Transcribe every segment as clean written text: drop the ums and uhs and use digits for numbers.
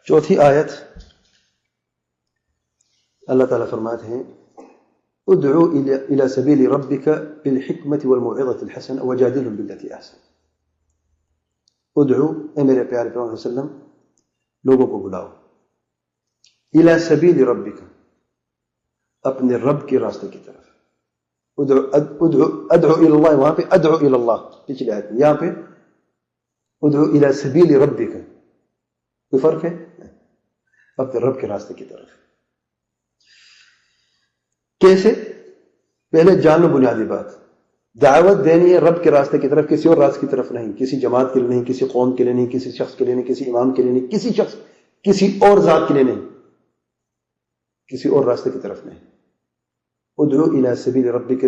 چوتھی آیت اللہ تعالیٰ فرماتے ہیں ادعو الى سبیل ربک بالحکمت والموعظۃ الحسنہ وجادلہم باللتی احسن. ادعو، اے میرے پیارے پیغمبر صلی اللہ علیہ وسلم، لوگوں کو بلاؤ، الى سبیل ربک، اپنے رب کے راستے کی طرف. ادعو الى اللہ، وہاں پہ ادعو الى اللہ پچھلی آیت میں، یہاں پہ ادعو الى سبیل ربک. کوئی فرق ہے؟ اپنے رب کے راستے کی طرف. کیسے؟ پہلے جانو بنیادی بات، دعوت دینی ہے رب کے راستے کی طرف، کسی اور راستے کی طرف نہیں، کسی جماعت کے لیے نہیں، کسی قوم کے لیے نہیں، کسی شخص کے لیے نہیں، کسی امام کے لیے نہیں، کسی اور ذات کے لیے نہیں، کسی اور راستے کی طرف نہیں. ادعو الی سبیل ربک،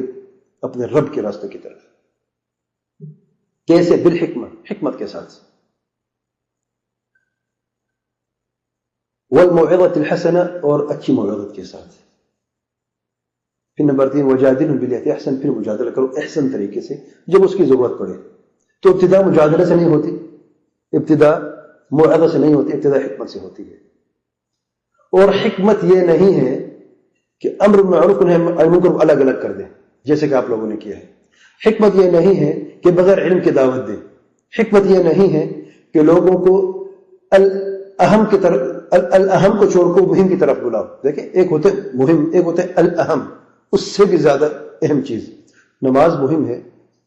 اپنے رب کے راستے کی طرف. کیسے؟ بالحکمہ، حکمت کے ساتھ، والموعظۃ الحسنہ، اور اچھی موعظت کے ساتھ. پھر نمبر 3 وجادلہم باللتی احسن، پھر مجادلہ کرو احسن طریقے سے جب اس کی ضرورت پڑے. تو ابتدا مجادلہ سے نہیں ہوتی، ابتدا موعظہ سے نہیں ہوتی، ابتدا حکمت سے ہوتی ہے. اور حکمت یہ نہیں ہے کہ امر بالمعروف نہی عن المنکر کو الگ الگ کر دیں جیسے کہ آپ لوگوں نے کیا ہے. حکمت یہ نہیں ہے کہ بغیر علم کے دعوت دیں. حکمت یہ نہیں ہے کہ لوگوں کو الاہم کی طرف، الاہم کو چھوڑ کر مہم کی طرف بلاؤ. دیکھیں، ایک ہوتے مہم، ایک ہوتے الاہم، اس سے بھی زیادہ اہم چیز. نماز مہم ہے،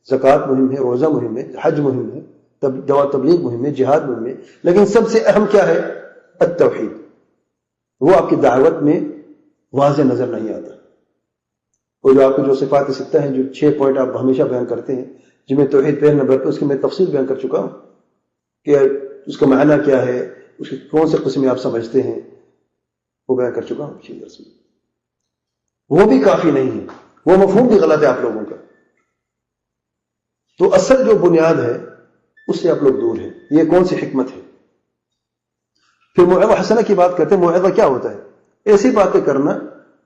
زکوٰۃ مہم ہے، روزہ مہم ہے، حج مہم ہے، دعوت تبلیغ مہم ہے، جہاد مہم ہے، لیکن سب سے اہم کیا ہے؟ التوحید. وہ آپ کی دعوت میں واضح نظر نہیں آتا. وہ جو آپ کو جو صفات ستہ ہیں، جو 6 پوائنٹ آپ ہمیشہ بیان کرتے ہیں، جن میں توحید پہلے نمبر پہ، اس کی میں تفصیل بیان کر چکا ہوں کہ اس کا معنی کیا ہے، اس کی کون سے قسمیں آپ سمجھتے ہیں، وہ بیان کر چکا ہوں پچھلے درس میں. وہ بھی کافی نہیں ہے، وہ مفہوم بھی غلط ہے آپ لوگوں کا. تو اصل جو بنیاد ہے اس سے آپ لوگ دور ہیں. یہ کون سی حکمت ہے؟ پھر موعظہ حسنہ کی بات کرتے ہیں. موعظہ کیا ہوتا ہے؟ ایسی باتیں کرنا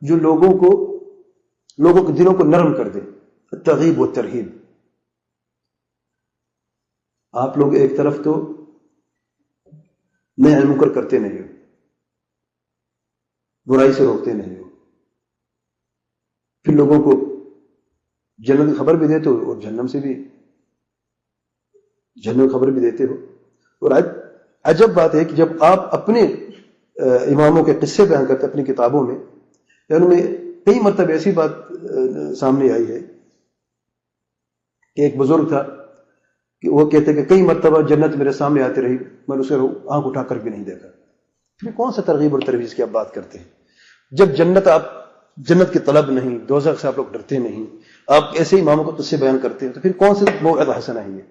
جو لوگوں کے دلوں کو نرم کر دے. ترغیب و ترہیب. آپ لوگ ایک طرف تو نہی عن المنکر کرتے نہیں ہو، برائی سے روکتے نہیں ہو، پھر لوگوں کو جنت کی خبر بھی دیتے ہو اور جہنم کی خبر بھی دیتے ہو. اور عجب بات ہے کہ جب آپ اپنے اماموں کے قصے بیان کرتے اپنی کتابوں میں، ان میں کئی مرتبہ ایسی بات سامنے آئی ہے کہ ایک بزرگ تھا کہ وہ کہتے کہ کئی مرتبہ جنت میرے سامنے آتی رہی، میں نے اسے آنکھ اٹھا کر بھی نہیں دیکھا. پھر کون سا ترغیب اور ترویج کی آپ بات کرتے ہیں؟ جب جنت کی طلب نہیں، دوزخ سے آپ لوگ ڈرتے نہیں، آپ ایسے اماموں کو قصے بیان کرتے ہیں، تو پھر کون سے موعظہ حسنہ ہے یہ؟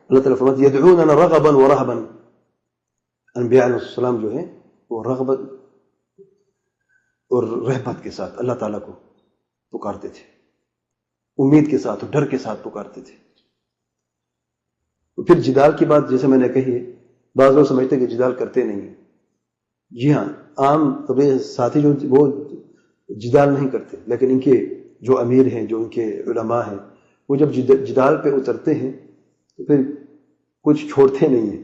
اللہ تعالیٰ فرماتے ہیں یدعوننا رغبا ورہبا. انبیاء علیہ السلام جو ہیں وہ رغبت اور رہبت کے ساتھ اللہ تعالیٰ کو پکارتے تھے، امید کے ساتھ اور ڈر کے ساتھ پکارتے تھے. پھر جدال کی بات جیسے میں نے کہی ہے، بعض لوگ سمجھتے ہیں کہ جدال کرتے نہیں ہیں. جی ہاں، عام طبعی ساتھی جو وہ جدال نہیں کرتے، لیکن ان کے جو امیر ہیں، جو ان کے علماء ہیں، وہ جب جدال پہ اترتے ہیں تو پھر کچھ چھوڑتے نہیں ہیں،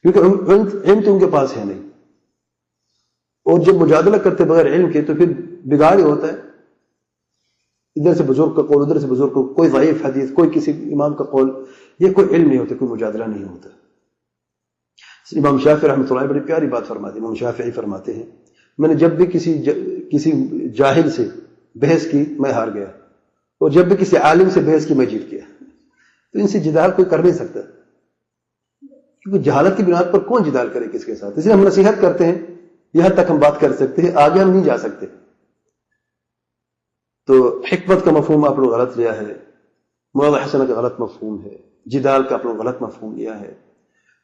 کیونکہ علم تو ان کے پاس ہے نہیں. اور جب مجادلہ کرتے بغیر علم کے تو پھر بگاڑ ہی ہوتا ہے. ادھر سے بزرگ کا قول، ادھر سے بزرگ کو، کوئی ضعیف حدیث، کوئی کسی امام کا قول، یہ کوئی علم نہیں ہوتا، کوئی مجادلہ نہیں ہوتا. امام شافعی رحمۃ اللہ بڑی پیاری بات فرماتے ہیں. امام شافعی فرماتے ہیں میں نے جب بھی کسی جاہل سے بحث کی میں ہار گیا، اور جب بھی کسی عالم سے بحث کی میں جیت گیا. تو ان سے جدال کوئی کر نہیں سکتا، کیونکہ جہالت کی بنیاد پر کون جدال کرے کس کے ساتھ. اس لیے ہم نصیحت کرتے ہیں، یہاں تک ہم بات کر سکتے ہیں، آگے ہم نہیں جا سکتے. تو حکمت کا مفہوم آپ لوگ غلط لیا ہے، موعظہ حسنہ کا غلط مفہوم ہے، جدال کا آپ لوگ غلط مفہوم لیا ہے.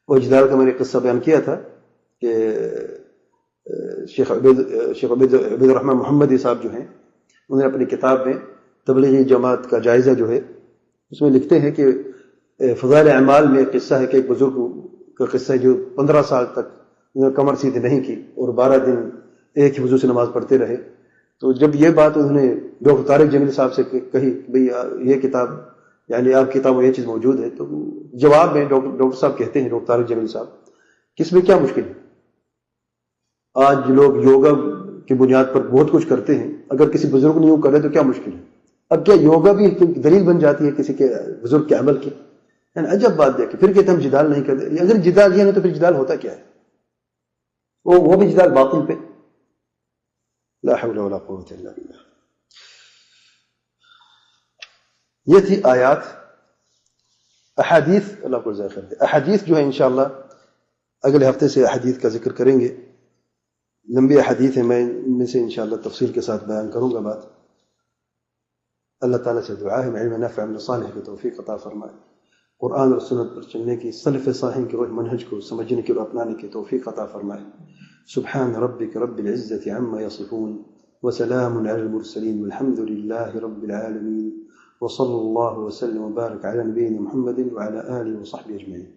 اور جدال کا میں نے قصہ بیان کیا تھا کہ شیخ عبید الرحمن محمدی صاحب جو ہیں، انہوں نے اپنی کتاب میں تبلیغی جماعت کا جائزہ جو ہے اس میں لکھتے ہیں کہ فضائل اعمال میں ایک قصہ ہے کہ ایک بزرگ کا قصہ ہے جو 15 سال تک انہوں نے کمر سیدھی نہیں کی اور 12 دن ایک ہی وضو سے نماز پڑھتے رہے. تو جب یہ بات انہوں نے ڈاکٹر طارق جمیل صاحب سے کہی بھئی یہ کتاب یعنی آپ کی کتابوں میں یہ چیز موجود ہے. تو جواب میں ڈاکٹر صاحب کہتے ہیں، ڈاکٹر طارق جمیل صاحب، کہ اس میں کیا مشکل ہے؟ آج لوگ یوگا کی بنیاد پر بہت کچھ کرتے ہیں، اگر کسی بزرگ نے یوں کرے تو کیا مشکل ہے؟ اب کیا یوگا بھی دلیل بن جاتی ہے کسی کے بزرگ کے عمل کی؟ یعنی عجب بات دیکھیں، پھر کہتے ہم جدال نہیں کرتے. اگر جدال یہ نہیں تو پھر جدال ہوتا کیا ہے؟ وہ بھی جدال باطل پہ. لا حول ولا قوت الا باللہ. یہ تھی آیات. احادیث، اللہ کو جزائے خیر دے، احادیث جو ہے انشاءاللہ اگلے ہفتے سے احادیث کا ذکر کریں گے. لمبی احادیث ہیں، میں ان میں سے انشاءاللہ تفصیل کے ساتھ بیان کروں گا بات. اللہ تعالیٰ سے دعا ہے علم نافع عمل صالح کی توفیق عطا فرمائے، قرآن اور سنت پر چلنے کی، سلف صالحین کے منہج کو سمجھنے کی اور اپنانے کی توفیق عطا فرمائے. سبحان ربك رب العزة عما يصفون وسلام على المرسلين والحمد لله رب العالمين وصلى الله وسلم وبارك على نبينا محمد وعلى آله وصحبه أجمعين.